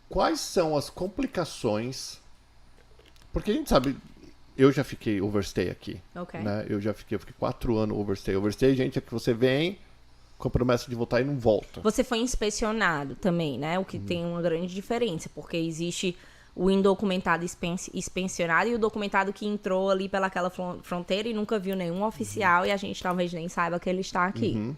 Quais são as complicações... Porque a gente sabe, eu já fiquei overstay aqui. Né? Eu fiquei 4 anos overstay. Overstay, gente, é que você vem com a promessa de voltar e não volta. Você foi inspecionado também, né? O que tem uma grande diferença, porque existe o indocumentado inspecionado e o documentado que entrou ali pelaquela fronteira e nunca viu nenhum oficial e a gente talvez nem saiba que ele está aqui.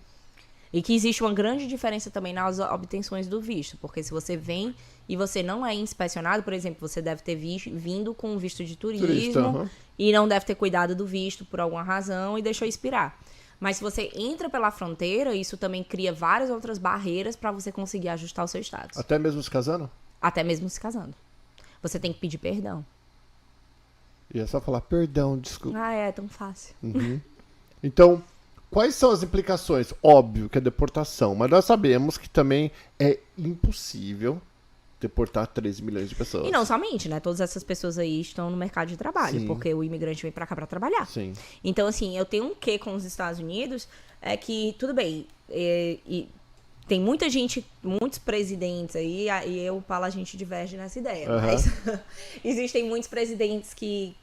E que existe uma grande diferença também nas obtenções do visto, porque se você vem e você não é inspecionado, por exemplo, você deve ter vindo com visto de turismo e não deve ter cuidado do visto por alguma razão e deixou expirar. Mas se você entra pela fronteira, isso também cria várias outras barreiras para você conseguir ajustar o seu status. Até mesmo se casando? Até mesmo se casando. Você tem que pedir perdão. E é só falar, perdão, desculpa. É tão fácil. Então... Quais são as implicações? Óbvio que é deportação, mas nós sabemos que também é impossível deportar 13 milhões de pessoas. E não somente, né? Todas essas pessoas aí estão no mercado de trabalho, Sim. porque o imigrante vem pra cá pra trabalhar. Sim. Então, assim, eu tenho um quê com os Estados Unidos, é que, tudo bem, e tem muita gente, muitos presidentes aí, e eu, Paulo, a gente diverge nessa ideia, mas existem muitos presidentes que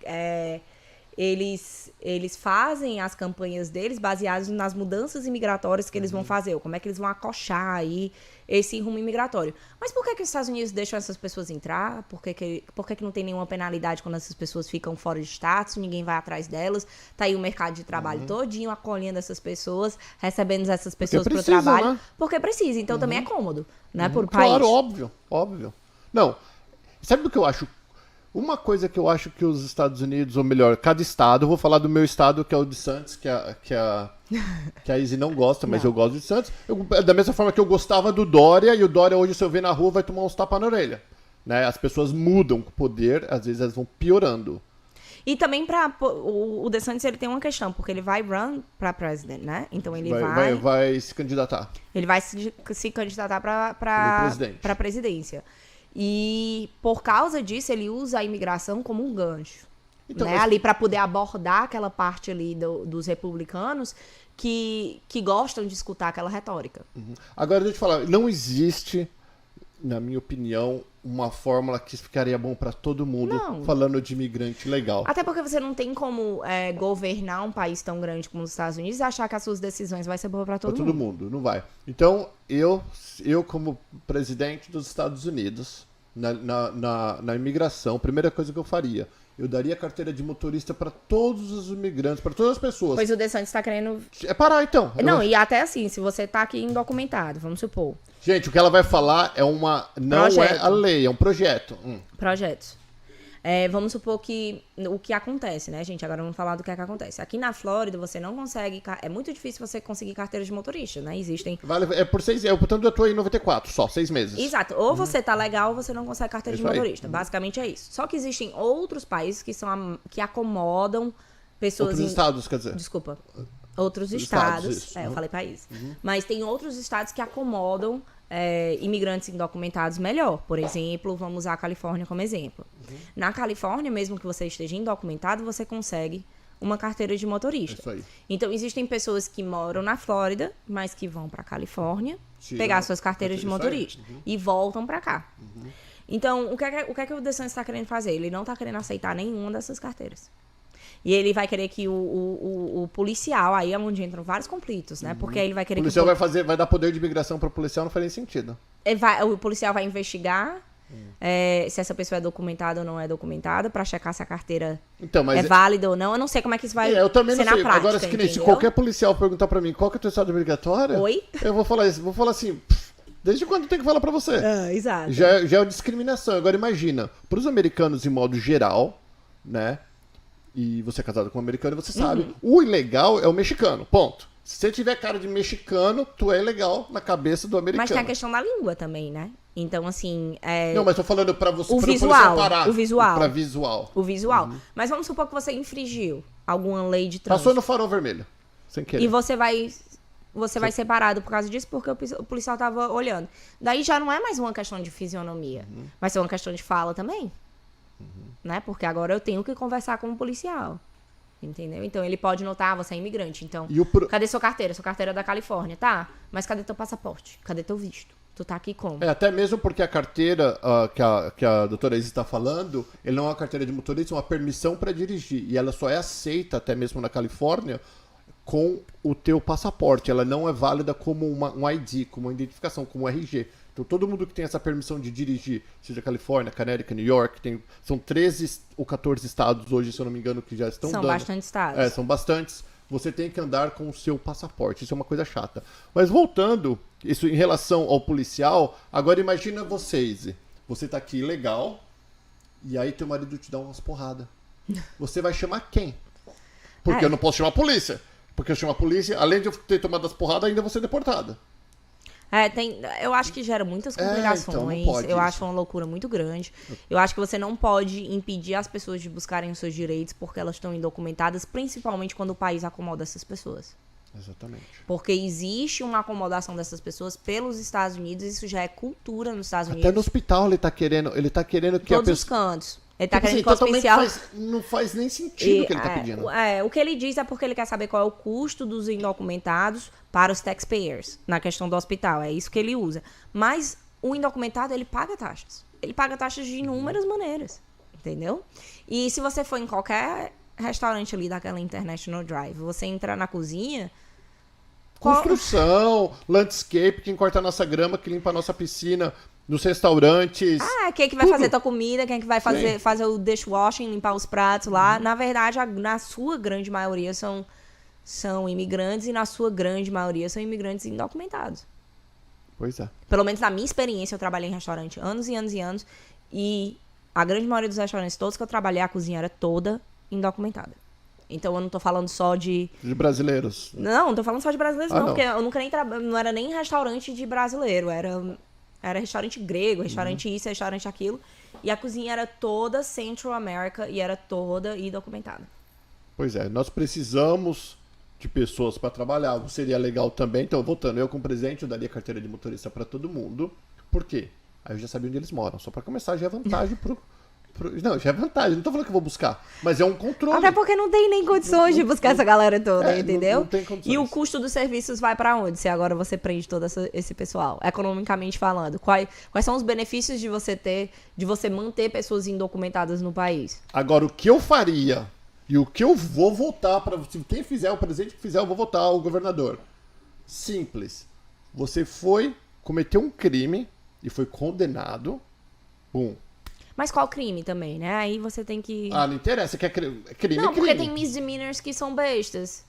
eles fazem as campanhas deles baseadas nas mudanças imigratórias que eles vão fazer, ou como é que eles vão acochar aí esse rumo imigratório. Mas por que os Estados Unidos deixam essas pessoas entrar? Por que não tem nenhuma penalidade quando essas pessoas ficam fora de status, ninguém vai atrás delas? Tá aí o mercado de trabalho todinho acolhendo essas pessoas, recebendo essas pessoas pro trabalho. Né? Porque precisa, então também é cômodo, né, por país. Claro, óbvio. Não, sabe o que eu acho? Uma coisa que eu acho que os Estados Unidos, ou melhor, cada estado, eu vou falar do meu estado, que é o de Santos, que a Izzy não gosta, mas eu gosto de Santos. Da mesma forma que eu gostava do Dória, e o Dória hoje, se eu ver na rua, vai tomar uns tapas na orelha. Né? As pessoas mudam com o poder, às vezes elas vão piorando. E também o DeSantis, ele tem uma questão, porque ele vai run pra president, né? Então ele vai se candidatar. Ele vai se candidatar pra presidência. E por causa disso, ele usa a imigração como um gancho. Então, né? Ali para poder abordar aquela parte ali dos republicanos que gostam de escutar aquela retórica. Agora, deixa eu te falar, não existe, na minha opinião, uma fórmula que ficaria bom para todo mundo falando de imigrante legal. Até porque você não tem como governar um país tão grande como os Estados Unidos e achar que as suas decisões vai ser boa para todo mundo. Para todo mundo, não vai. Então, eu como presidente dos Estados Unidos, na imigração, a primeira coisa que eu faria, eu daria carteira de motorista para todos os imigrantes, para todas as pessoas. Pois o DeSantis está querendo... É parar, então. E até assim, se você tá aqui indocumentado, vamos supor. Gente, o que ela vai falar é não é a lei, é um projeto. Projetos. Vamos supor que o que acontece, né, gente? Agora vamos falar do que é que acontece. Aqui na Flórida, você não consegue... É muito difícil você conseguir carteira de motorista, né? Existem... Por 6 meses. Portanto, eu tô em 94, só 6 meses. Exato. Ou você tá legal ou você não consegue carteira de motorista. Basicamente é isso. Só que existem outros países que acomodam pessoas... Outros estados, quer dizer. Desculpa. Outros estados. Eu falei país. Mas tem outros estados que acomodam imigrantes indocumentados melhor. Por exemplo, vamos usar a Califórnia como exemplo. Na Califórnia, mesmo que você esteja indocumentado, você consegue uma carteira de motorista. Isso aí. Então, existem pessoas que moram na Flórida, mas que vão para a Califórnia pegar suas carteiras de motorista e voltam para cá. Então, o que é que o DeSantis está querendo fazer? Ele não está querendo aceitar nenhuma dessas carteiras. E ele vai querer que o policial, aí é onde entram vários conflitos, né? Porque aí ele vai querer o policial vai dar poder de imigração para o policial, não faz nem sentido. O policial vai investigar se essa pessoa é documentada ou não é documentada, para checar se a carteira é válida ou não. Eu não sei como é que isso vai eu também ser não sei. na prática, Agora, se qualquer policial perguntar para mim qual que é o teu estado obrigatório, eu vou falar isso. Vou falar assim, desde quando tem que falar para você? Exato. Já é uma discriminação. Agora, imagina, para os americanos, em modo geral, né? E você é casado com um americano, você sabe. O ilegal é o mexicano, ponto. Se você tiver cara de mexicano, tu é ilegal na cabeça do americano. Mas tem a questão da língua também, né? Então, assim... Não, mas tô falando pra você... O visual. Pra visual. O visual. Mas vamos supor que você infringiu alguma lei de trânsito. Passou no farol vermelho, sem querer. E você vai ser parado por causa disso porque o policial tava olhando. Daí já não é mais uma questão de fisionomia. Vai ser uma questão de fala também. Né? Porque agora eu tenho que conversar com um policial. Entendeu? Então ele pode notar, você é imigrante. Então, cadê sua carteira? Sua carteira é da Califórnia, tá? Mas cadê teu passaporte? Cadê teu visto? Tu tá aqui como? Até mesmo porque a carteira que a doutora Izzy está falando, ele não é uma carteira de motorista, é uma permissão para dirigir. E ela só é aceita, até mesmo na Califórnia, com o teu passaporte. Ela não é válida como um ID, como uma identificação, como um RG. Então, todo mundo que tem essa permissão de dirigir, seja Califórnia, Connecticut, New York, são 13 ou 14 estados hoje, se eu não me engano, que já estão dando. São bastantes estados. São bastantes. Você tem que andar com o seu passaporte. Isso é uma coisa chata. Mas voltando, isso em relação ao policial, agora imagina vocês. Você tá aqui legal, e aí teu marido te dá umas porradas. Você vai chamar quem? Porque eu não posso chamar a polícia. Porque eu chamo a polícia, além de eu ter tomado as porradas, ainda vou ser deportada. Eu acho que gera muitas complicações. Então não pode acho uma loucura muito grande. Eu acho que você não pode impedir as pessoas de buscarem os seus direitos porque elas estão indocumentadas, principalmente quando o país acomoda essas pessoas. Exatamente. Porque existe uma acomodação dessas pessoas pelos Estados Unidos, isso já é cultura nos Estados Até Unidos. no hospital ele tá querendo que Todos os cantos. Ele tá querendo que o totalmente oficial... não faz nem sentido o que ele tá pedindo. O que ele diz é porque ele quer saber qual é o custo dos indocumentados para os taxpayers, na questão do hospital. É isso que ele usa. Mas o indocumentado, ele paga taxas. Ele paga taxas de inúmeras maneiras, entendeu? E se você for em qualquer restaurante ali daquela International Drive, você entrar na cozinha... Construção, landscape, quem corta a nossa grama, que limpa a nossa piscina, nos restaurantes. Quem é que vai fazer tua comida, quem é que vai fazer o dishwashing, limpar os pratos lá. Na verdade, na sua grande maioria são imigrantes e na sua grande maioria são imigrantes indocumentados. Pois é. Pelo menos na minha experiência, eu trabalhei em restaurante anos e anos e anos e a grande maioria dos restaurantes todos que eu trabalhei, a cozinha era toda indocumentada. Então eu não tô falando só de brasileiros. Não tô falando só de brasileiros, não, não. porque eu nunca nem não era nem restaurante de brasileiro, era restaurante grego, restaurante isso, restaurante aquilo. E a cozinha era toda Central America e era toda indocumentada. Pois é, nós precisamos de pessoas para trabalhar. Seria legal também. Então, voltando, eu com presente, eu daria carteira de motorista para todo mundo. Por quê? Aí eu já sabia onde eles moram. Só para começar, já é vantagem Não, já é vantagem. Não tô falando que eu vou buscar. Mas é um controle. Até porque não tem nem condições de buscar essa galera toda, entendeu? Não tem condições. E o custo dos serviços vai para onde? Se agora você prende todo esse pessoal, economicamente falando. Quais são os benefícios de você manter pessoas indocumentadas no país? Agora, o que eu faria e o que eu vou votar para quem fizer, o presidente que fizer, eu vou votar o governador. Simples. Você cometeu um crime e foi condenado. Bum. Mas qual crime também, né? Aí você tem que... Não interessa, que é crime. Não, porque tem misdemeanors que são bestas.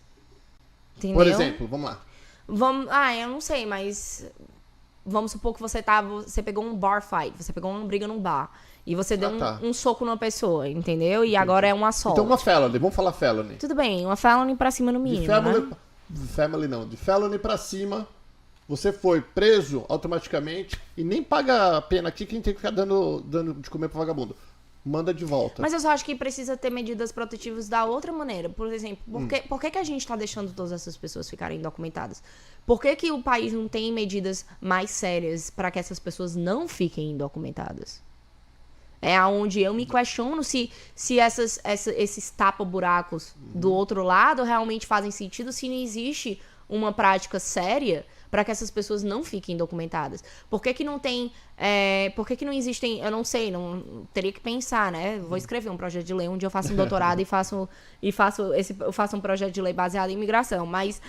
Entendeu? Por exemplo, vamos lá. Eu não sei, mas... Vamos supor que você pegou um bar fight, você pegou uma briga num bar. E você deu um soco numa pessoa, entendeu? E agora é um assalto. Então uma felony, vamos falar felony. Tudo bem, uma felony pra cima no mínimo, De felony pra cima... Você foi preso automaticamente e nem paga a pena aqui quem tem que ficar dando de comer pro vagabundo. Manda de volta. Mas eu só acho que precisa ter medidas protetivas da outra maneira. Por exemplo, por que a gente tá deixando todas essas pessoas ficarem indocumentadas? Por que o país não tem medidas mais sérias para que essas pessoas não fiquem indocumentadas? É aonde eu me questiono se esses tapa-buracos do outro lado realmente fazem sentido, se não existe uma prática séria para que essas pessoas não fiquem documentadas. Por que não tem... por que não existem... Eu não sei, teria que pensar, né? Vou escrever um projeto de lei onde eu faço um doutorado e faço um projeto de lei baseado em imigração. Mas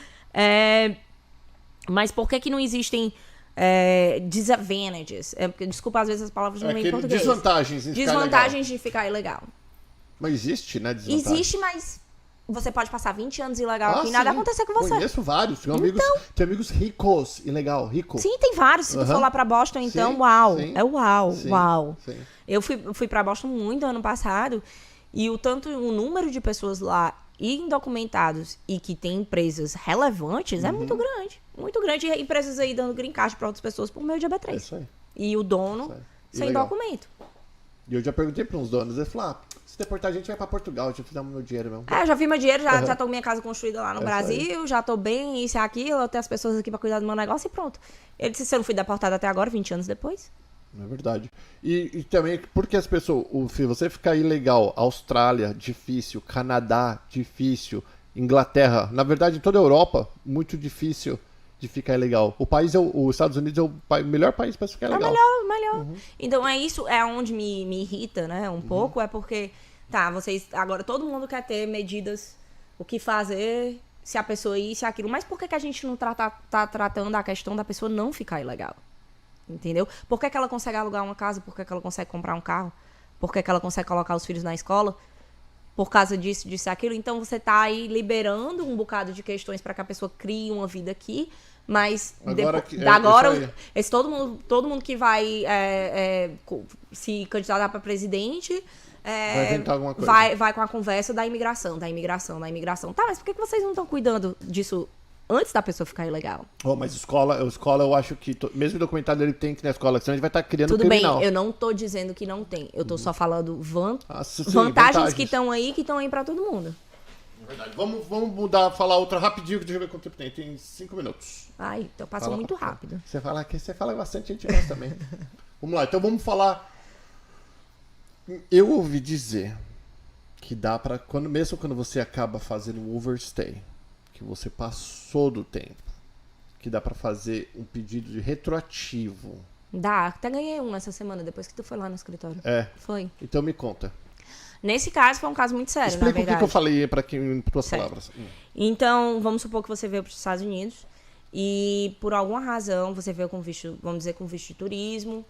por que não existem disadvantages? Desculpa, às vezes as palavras não vêm em português. Desvantagens de ficar ilegal. Mas existe, né? Desvantagem. Existe, mas... Você pode passar 20 anos ilegal aqui e nada acontecer com você. Conheço vários. Tenho amigos ricos, ilegal, rico. Sim, tem vários. Se tu for lá pra Boston, então, uau. É uau. Sim. Eu fui pra Boston muito ano passado e o número de pessoas lá indocumentados e que tem empresas relevantes é muito grande. Muito grande. E empresas aí dando green card pra outras pessoas por meio de AB3. É isso aí. E o dono sem documento. E eu já perguntei para uns donos, eles falaram, se deportar a gente vai para Portugal, já fizemos meu dinheiro mesmo. Eu já fiz meu dinheiro, já tô com minha casa construída lá no Brasil, já tô bem, isso e aquilo, eu tenho as pessoas aqui para cuidar do meu negócio e pronto. Ele disse, se eu não fui deportado até agora, 20 anos depois. É verdade. E também, porque as pessoas, se você ficar ilegal, Austrália, difícil, Canadá, difícil, Inglaterra, na verdade, em toda a Europa, muito difícil de ficar ilegal. Os Estados Unidos é o melhor país para ficar ilegal. É o melhor. Então isso é onde me irrita, né, um pouco, é porque, vocês, agora todo mundo quer ter medidas, o que fazer, se a pessoa isso e aquilo, mas por que a gente não tá tratando a questão da pessoa não ficar ilegal? Entendeu? Por que ela consegue alugar uma casa? Por que ela consegue comprar um carro? Por que ela consegue colocar os filhos na escola? Por causa disso e aquilo. Então você tá aí liberando um de questões para que a pessoa crie uma vida aqui. Mas todo mundo que vai se candidatar para presidente vai tentar alguma coisa. Vai com a conversa da imigração. Tá, mas por que vocês não estão cuidando disso antes da pessoa ficar ilegal? Mas escola eu acho que mesmo documentado ele tem que ir na escola, senão a gente vai estar criando Tudo criminal. Bem, eu não tô dizendo que não tem, eu tô só falando vantagens que estão aí para todo mundo. Verdade. Vamos mudar, falar outra rapidinho, que deixa eu ver quanto tempo tem. Tem 5 minutos. Ai, então passou muito rápido. Você fala bastante, a gente gosta também. Vamos lá, então vamos falar. Eu ouvi dizer que dá pra, mesmo quando você acaba fazendo um overstay, que você passou do tempo, que dá pra fazer um pedido de retroativo. Dá, até ganhei um essa semana, depois que tu foi lá no escritório. É. Foi. Então me conta. Nesse caso, foi um caso muito sério, Explica na verdade. o que eu falei pra quem, em tuas Certo. palavras. Então, vamos supor que você veio para os Estados Unidos e, por alguma razão, você veio com visto, vamos dizer, com visto de turismo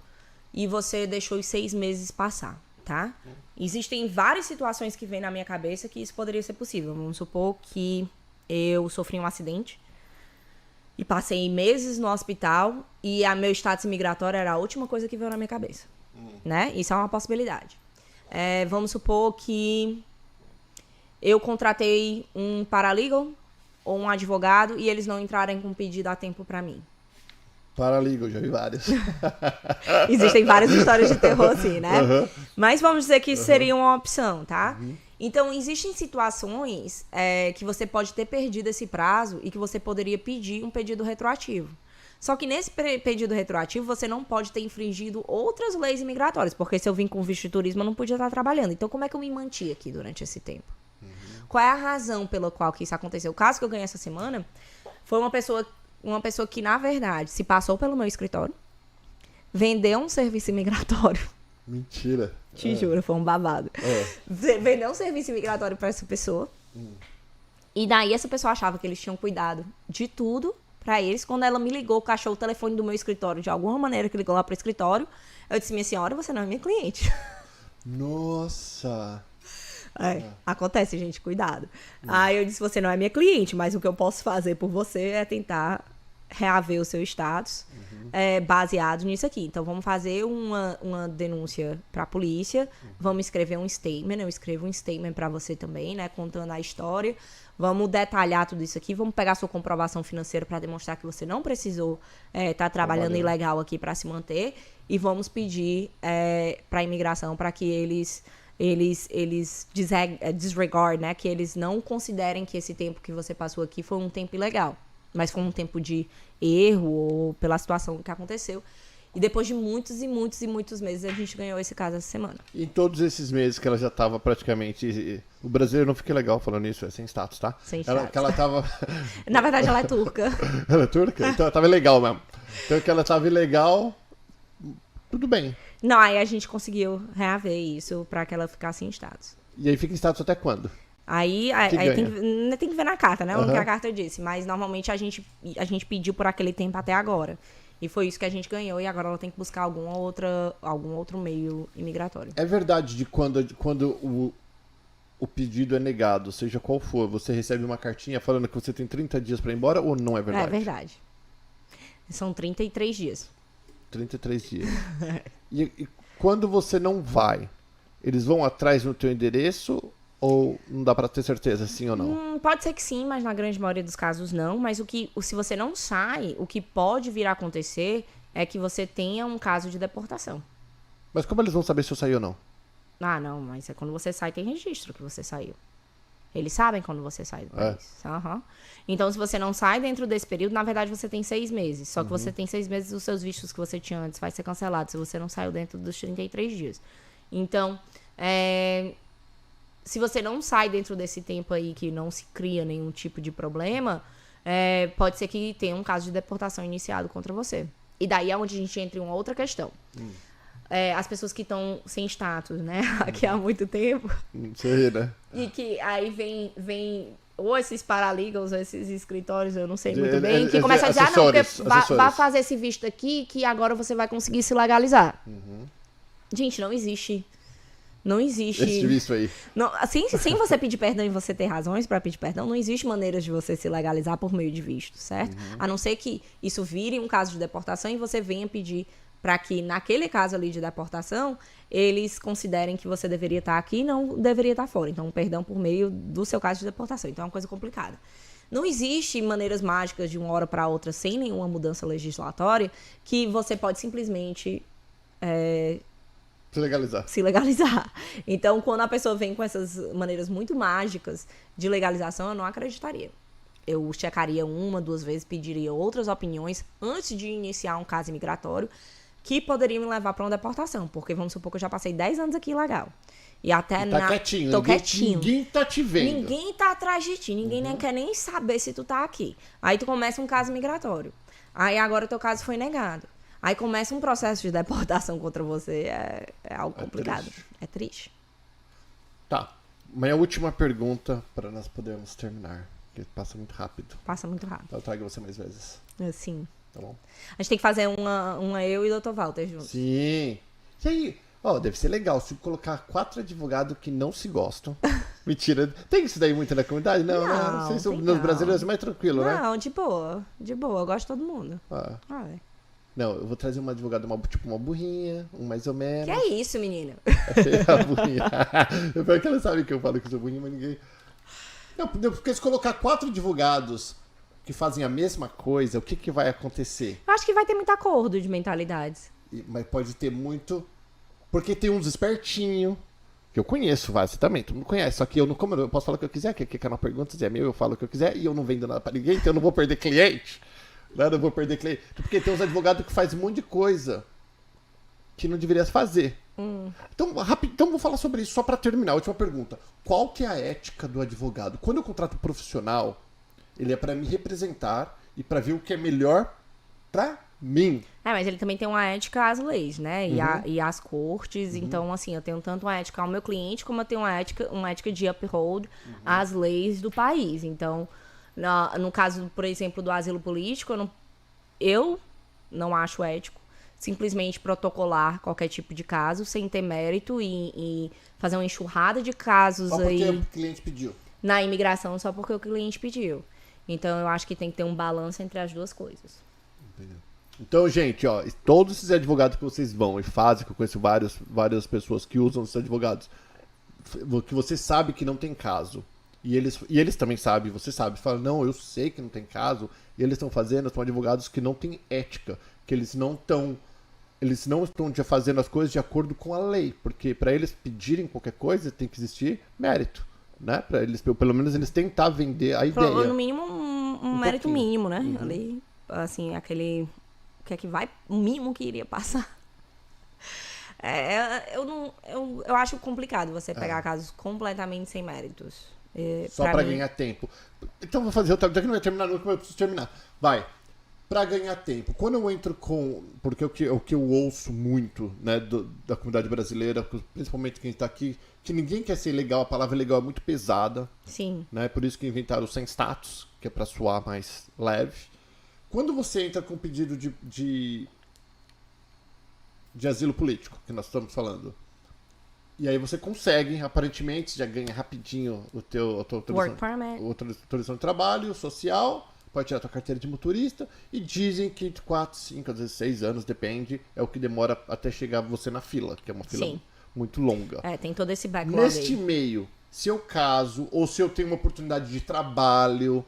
e você deixou os 6 meses passar, tá? Existem várias situações que vêm na minha cabeça que isso poderia ser possível. Vamos supor que eu sofri um acidente e passei meses no hospital e meu status migratório era a última coisa que veio na minha cabeça, né? Isso é uma possibilidade. Vamos supor que eu contratei um paralegal ou um advogado e eles não entrarem com pedido a tempo pra mim. Paralegal, já vi várias. Existem várias histórias de terror assim, né? Mas vamos dizer que seria uma opção, tá? Então, existem situações que você pode ter perdido esse prazo e que você poderia pedir um pedido retroativo. Só que nesse pedido retroativo, você não pode ter infringido outras leis imigratórias, porque se eu vim com visto de turismo, eu não podia estar trabalhando. Então, como é que eu me mantive aqui durante esse tempo? Qual é a razão pela qual que isso aconteceu? O caso que eu ganhei essa semana foi uma pessoa que, na verdade, se passou pelo meu escritório, vendeu um serviço imigratório. Mentira. Te juro, foi um babado. Vendeu um serviço imigratório para essa pessoa. E daí essa pessoa achava que eles tinham cuidado de tudo pra eles. Quando ela me ligou, achou o telefone do meu escritório, de alguma maneira que ligou lá pro escritório, eu disse, minha senhora, você não é minha cliente. Nossa. Acontece, gente, cuidado. Aí eu disse, você não é minha cliente, mas o que eu posso fazer por você é tentar reaver o seu status baseado nisso aqui. Então, vamos fazer uma denúncia pra polícia, vamos escrever um statement, eu escrevo um statement pra você também, né, contando a história, vamos detalhar tudo isso aqui, vamos pegar sua comprovação financeira pra demonstrar que você não precisou tá trabalhando ilegal aqui pra se manter, e vamos pedir pra imigração pra que eles disregard, né? Que eles não considerem que esse tempo que você passou aqui foi um tempo ilegal, mas foi um tempo de erro ou pela situação que aconteceu. E depois de muitos e muitos e muitos meses, a gente ganhou esse caso essa semana. Em todos esses meses que ela já tava praticamente... O brasileiro não fica legal falando isso, é sem status, tá? Sem status. Que ela tava... Na verdade, ela é turca. Ela é turca? Então ela tava ilegal mesmo. Então que ela tava ilegal, tudo bem. Não, aí a gente conseguiu reaver isso pra que ela ficasse em status. E aí fica em status até quando? Aí tem que ver na carta, né? O que a carta disse. Mas normalmente a gente pediu por aquele tempo até agora. E foi isso que a gente ganhou. E agora ela tem que buscar algum outro meio imigratório. É verdade de quando o pedido é negado, seja qual for, você recebe uma cartinha falando que você tem 30 dias pra ir embora ou não é verdade? É verdade. São 33 dias. 33 dias. E quando você não vai, eles vão atrás no teu endereço ou não dá pra ter certeza, sim ou não? Pode ser que sim, mas na grande maioria dos casos não. Mas se você não sai, o que pode vir a acontecer é que você tenha um caso de deportação. Mas como eles vão saber se eu saí ou não? Ah, não, mas é quando você sai, tem registro que você saiu. Eles sabem quando você sai do país. Então, se você não sai dentro desse período, na verdade você tem 6 meses. Só que você tem 6 meses, os seus vistos que você tinha antes vai ser cancelado se você não saiu dentro dos 33 dias. Então, se você não sai dentro desse tempo aí que não se cria nenhum tipo de problema, pode ser que tenha um caso de deportação iniciado contra você. E daí é onde a gente entra em uma outra questão. As pessoas que estão sem status, né? Aqui há muito tempo. Sei, né? E que aí vem ou esses paralegals, ou esses escritórios, eu não sei muito bem, que começam a dizer, não, porque vá fazer esse visto aqui, que agora você vai conseguir se legalizar. Gente, não existe. Não existe. Esse visto aí. Não, assim, sem você pedir perdão e você ter razões para pedir perdão, não existe maneiras de você se legalizar por meio de visto, certo? A não ser que isso vire um caso de deportação e você venha pedir para que, naquele caso ali de deportação, eles considerem que você deveria estar aqui e não deveria estar fora. Então, perdão por meio do seu caso de deportação. Então, é uma coisa complicada. Não existe maneiras mágicas de uma hora para outra, sem nenhuma mudança legislatória, que você pode simplesmente se legalizar. Então, quando a pessoa vem com essas maneiras muito mágicas de legalização, eu não acreditaria. Eu checaria 1, 2 vezes, pediria outras opiniões antes de iniciar um caso imigratório que poderia me levar para uma deportação. Porque vamos supor que eu já passei 10 anos aqui legal. E até quietinho. Tô quietinho. Ninguém tá te vendo. Ninguém tá atrás de ti. Ninguém nem quer nem saber se tu tá aqui. Aí tu começa um caso migratório. Aí agora teu caso foi negado. Aí começa um processo de deportação contra você. É algo complicado. É triste. Tá. Minha última pergunta para nós podermos terminar. Porque passa muito rápido. Passa muito rápido. Eu trago você mais vezes. Sim. Tá bom? A gente tem que fazer uma eu e o Dr. Walter juntos. Sim. E aí? Deve ser legal se colocar 4 advogados que não se gostam. Mentira. Tem isso daí muito na comunidade? Não, né? Não sei se nos brasileiros é mais tranquilo, né? Não, de boa. De boa. Eu gosto de todo mundo. É. Não, eu vou trazer uma advogada, tipo uma burrinha, um mais ou menos. Que é isso, menina? É feia a burrinha. Eu espero que ela sabe que eu falo que eu sou burrinha, mas ninguém... Não, porque se colocar 4 advogados que fazem a mesma coisa, o que vai acontecer? Eu acho que vai ter muito acordo de mentalidades. Mas pode ter muito... Porque tem uns espertinhos, que eu conheço vários também, todo mundo conhece, só que eu não como eu posso falar o que eu quiser, que canal Perguntas é meu, eu falo o que eu quiser, e eu não vendo nada pra ninguém, então eu não vou perder cliente. Não vou perder cliente. Porque tem uns advogados que fazem um monte de coisa que não deveria fazer. Então, então vou falar sobre isso só pra terminar. Última pergunta. Qual que é a ética do advogado? Quando eu contrato um profissional, ele é pra me representar e pra ver o que é melhor pra mim. Mas ele também tem uma ética às leis, né? E às cortes. Então, assim, eu tenho tanto uma ética ao meu cliente, como eu tenho uma ética de uphold às leis do país. Então, no caso, por exemplo, do asilo político, eu não acho ético simplesmente protocolar qualquer tipo de caso sem ter mérito e fazer uma enxurrada de casos só porque aí o cliente pediu. Na imigração só porque o cliente pediu. Então, eu acho que tem que ter um balanço entre as duas coisas. Entendeu? Então, gente, todos esses advogados que vocês vão e fazem, que eu conheço várias pessoas que usam esses advogados, que você sabe que não tem caso. E eles também sabem, você sabe, fala, não, eu sei que não tem caso, e eles estão fazendo, são advogados que não têm ética, que eles não estão já fazendo as coisas de acordo com a lei, porque para eles pedirem qualquer coisa tem que existir mérito, né? Para eles, pelo menos eles tentar vender a ideia. No mínimo um mérito pouquinho. mínimo, né? Ali, assim, aquele o que é que vai, o mínimo que iria passar. Eu acho complicado você pegar casos completamente sem méritos. Só pra ganhar tempo. Então vou fazer outra. Já que não vai terminar nunca, mas eu preciso terminar. Vai. Pra ganhar tempo. Quando eu entro com... Porque o que eu ouço muito, né, da comunidade brasileira, principalmente quem tá aqui, que ninguém quer ser legal, a palavra legal é muito pesada. Sim. Né? Por isso que inventaram o sem status, que é pra soar mais leve. Quando você entra com pedido de asilo político, que nós estamos falando, e aí você consegue, aparentemente, já ganha rapidinho a tua autorização de trabalho, social, pode tirar a tua carteira de motorista, e dizem que 4, 5, às vezes 6 anos, depende, é o que demora até chegar você na fila, que é uma fila muito longa. Tem todo esse backlog Neste aí. meio, se eu caso, ou se eu tenho uma oportunidade de trabalho,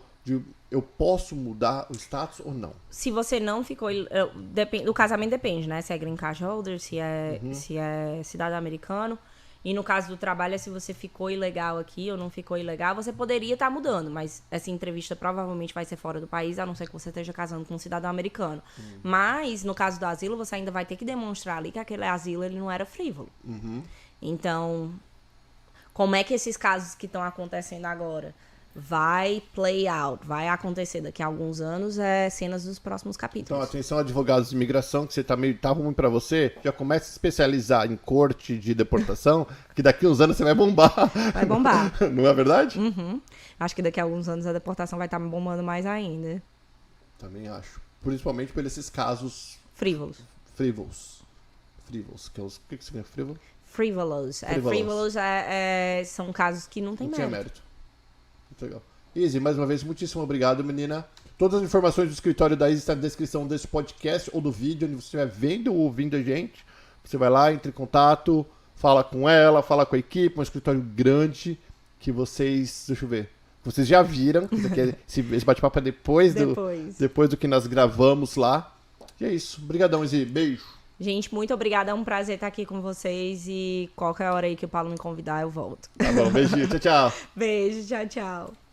eu posso mudar o status ou não? Se você não ficou... do casamento depende, né? Se é green card holder, se é cidadão americano. E no caso do trabalho, é se você ficou ilegal aqui ou não ficou ilegal, você poderia estar mudando. Mas essa entrevista provavelmente vai ser fora do país, a não ser que você esteja casando com um cidadão americano. Mas, no caso do asilo, você ainda vai ter que demonstrar ali que aquele asilo ele não era frívolo. Então, como é que esses casos que estão acontecendo agora vai play out, vai acontecer daqui a alguns anos, cenas dos próximos capítulos. Então, atenção, advogados de imigração, que você tá ruim pra você, já comece a se especializar em corte de deportação, que daqui a uns anos você vai bombar. Vai bombar. Não é verdade? Acho que daqui a alguns anos a deportação vai estar bombando mais ainda. Também acho. Principalmente por esses casos... Frívolos. Que é os... O que significa frívolo? Frivolous. Frivolous são casos que não tem não mérito. Tinha mérito. Muito legal. Izzy, mais uma vez, muitíssimo obrigado, menina. Todas as informações do escritório da Izzy estão na descrição desse podcast ou do vídeo, onde você estiver vendo ou ouvindo a gente. Você vai lá, entra em contato, fala com ela, fala com a equipe, um escritório grande que vocês... Deixa eu ver. Vocês já viram. Esse bate-papo é depois do que nós gravamos lá. E é isso. Obrigadão, Izzy. Beijo. Gente, muito obrigada. É um prazer estar aqui com vocês. E qualquer hora aí que o Paulo me convidar, eu volto. Tá bom, beijinho. Tchau, tchau. Beijo, tchau, tchau.